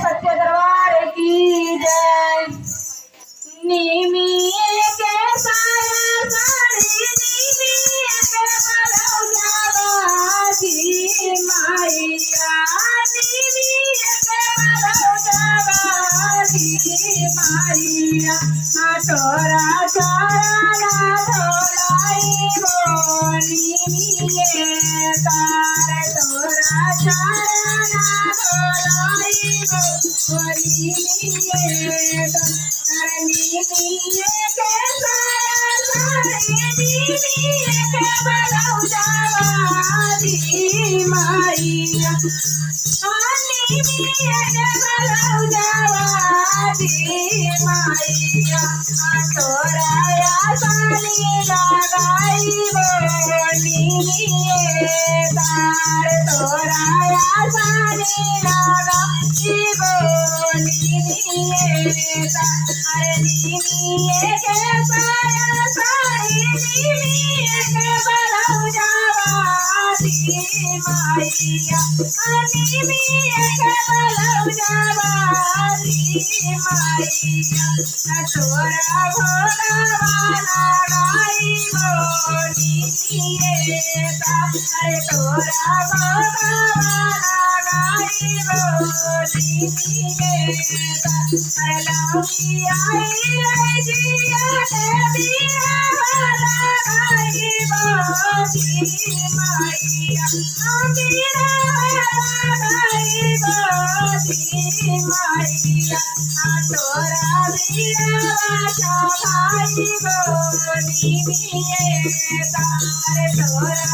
सत्य दरबार की जय। निमिये के साया साड़ी निमिये के बलौजावादी माइया निमिये के बलौजावादी माइया तोरा चरण धोलाई गो निमिये तार तोरा चरण धोलाई गो निमिये निमिये के साया साड़ी निमिये के बलौजावादी माइया निमिये के बलौजावादी माइया तोरा आसानी लगाई गो निमिये तार तोरा आसानी लगाई गो निमिये तार निमिये के साया साड़ी निमिये के बलौजावादी माइया निमिये के बलौजावादी माइया तोरा भोगवा लगाई गो निमिये तार तोरा भोगवा लगाई गो निमिये तार लौकी आई जिया देविया लगाई गो माइया अमीरा लगाई गो माइया तोरा बीड़ा चढ़ाई गो निमिये तार तोरा